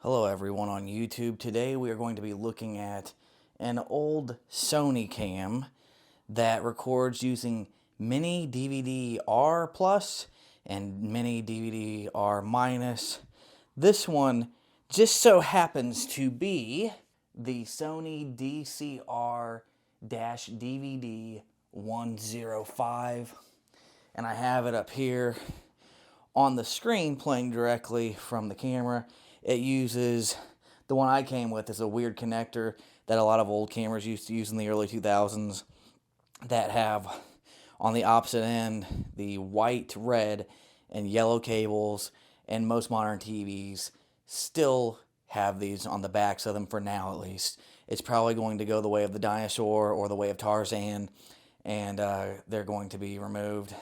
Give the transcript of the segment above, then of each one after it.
Hello everyone on YouTube. Today we are going to be looking at an old Sony cam that records using mini DVD R plus and mini DVD R minus. This one just so happens to be the Sony DCR-DVD 105, and I have it up here on the screen playing directly from the camera. It uses, the one I came with is a weird connector that a lot of old cameras used to use in the early 2000s that have on the opposite end the white, red, and yellow cables, and most modern TVs still have these on the backs of them for now at least. It's probably going to go the way of the dinosaur or the way of Tarzan, and they're going to be removed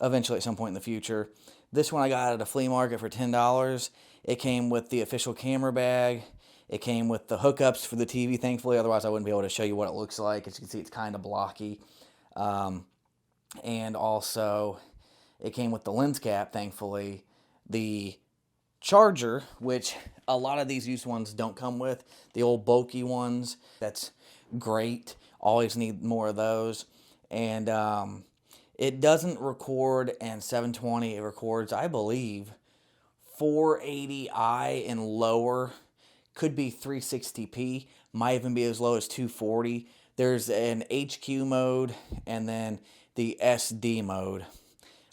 eventually at some point in the future. This one I got at a flea market for $10. It came with the official camera bag. It came with the hookups for the TV, thankfully. Otherwise, I wouldn't be able to show you what it looks like. As you can see, it's kind of blocky. And also, it came with the lens cap, thankfully. The charger, which a lot of these used ones don't come with. The old bulky ones. That's great. Always need more of those. And it doesn't record in 720. It records, I believe, 480i and lower. Could be 360p. Might even be as low as 240. There's an HQ mode and then the SD mode.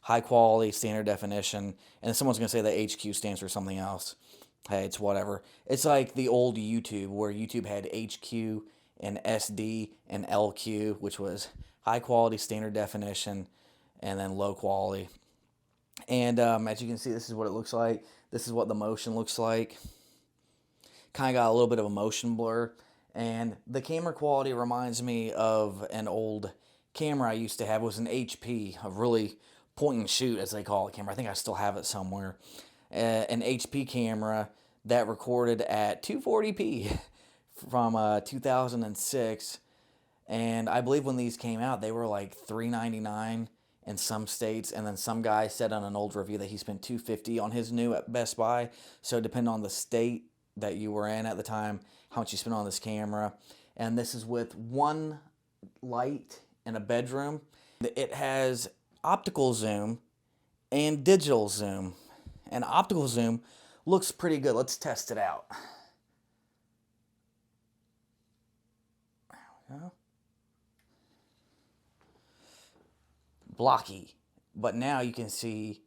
High quality, standard definition. And someone's going to say that HQ stands for something else. Hey, it's whatever. It's like the old YouTube, where YouTube had HQ and SD and LQ, which was high quality, standard definition, and then low quality. And as you can see, this is what it looks like. This is what the motion looks like. Kind of got a little bit of a motion blur. And the camera quality reminds me of an old camera I used to have. It was an HP, a really point and shoot, as they call it, camera. I think I still have it somewhere. An HP camera that recorded at 240p from 2006. And I believe when these came out, they were like $399 in some states, and then some guy said on an old review that he spent $250 on his new at Best Buy. So depending on the state that you were in at the time, how much you spent on this camera. And this is with one light in a bedroom. It has optical zoom and digital zoom. And optical zoom looks pretty good. Let's test it out. There we go. Blocky, but now you can see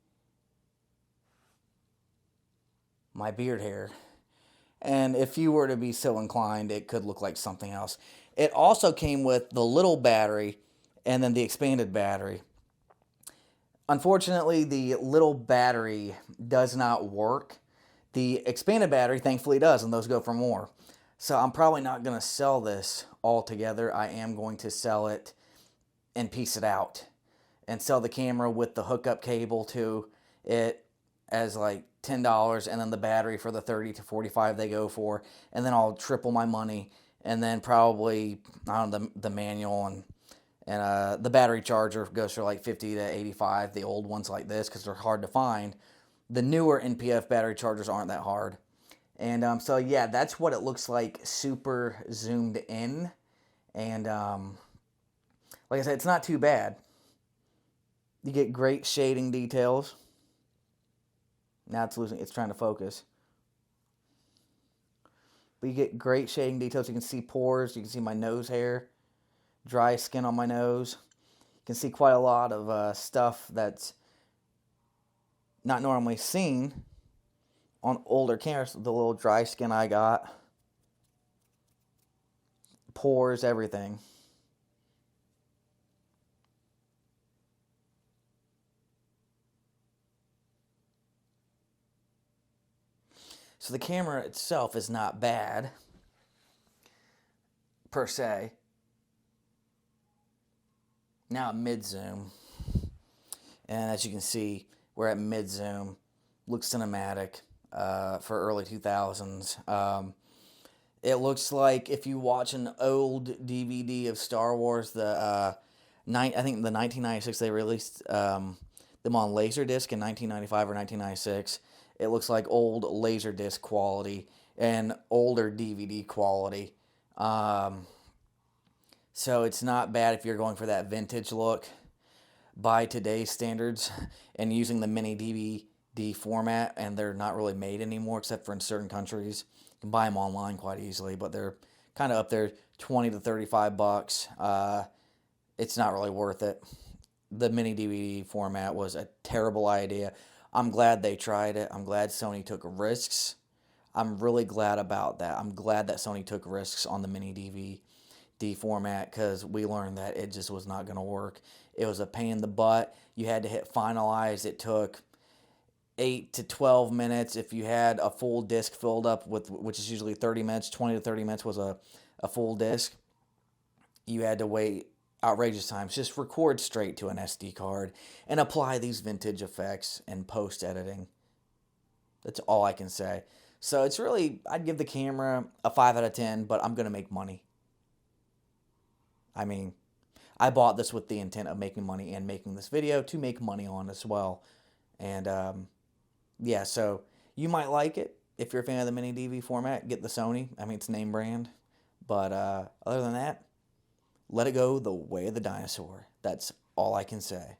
my beard hair, and if you were to be so inclined, it could look like something else. It also came with the little battery and then the expanded battery. Unfortunately, the little battery does not work. The expanded battery thankfully does, and those go for more. So I'm probably not going to sell this all together. I am going to sell it and piece it out and sell the camera with the hookup cable to it as like $10, and then the battery for the 30 to 45 they go for, and then I'll triple my money, and then probably, I don't know, the manual and the battery charger goes for like 50 to 85, the old ones like this, because they're hard to find. The newer NPF battery chargers aren't that hard. And so yeah, that's what it looks like super zoomed in, and like I said, it's not too bad. You get great shading details. Now it's trying to focus. But you get great shading details. You can see pores. You can see my nose hair. Dry skin on my nose. You can see quite a lot of stuff that's not normally seen on older cameras. The little dry skin I got. Pores, everything. So the camera itself is not bad, per se. Now at mid-zoom. And as you can see, we're at mid-zoom. Looks cinematic for early 2000s. It looks like if you watch an old DVD of Star Wars, I think the 1996 they released them on Laserdisc in 1995 or 1996. It looks like old Laserdisc quality and older DVD quality. So it's not bad if you're going for that vintage look by today's standards and using the mini DVD format, and they're not really made anymore except for in certain countries. You can buy them online quite easily, but they're kind of up there, 20 to 35 bucks. It's not really worth it. The mini DVD format was a terrible idea. I'm glad they tried it. I'm glad Sony took risks. I'm really glad about that. I'm glad that Sony took risks on the mini DVD format, because we learned that it just was not going to work. It was a pain in the butt. You had to hit finalize. It took 8 to 12 minutes. If you had a full disc filled up with, which is usually 30 minutes, 20 to 30 minutes was a full disc, you had to wait outrageous times. Just record straight to an SD card and apply these vintage effects and post editing. That's all I can say. So it's really, I'd give the camera a 5 out of 10, but I'm going to make money. I mean, I bought this with the intent of making money and making this video to make money on as well. And yeah, so you might like it. If you're a fan of the mini DV format, get the Sony. I mean, it's name brand. But other than that, let it go the way of the dinosaur. That's all I can say.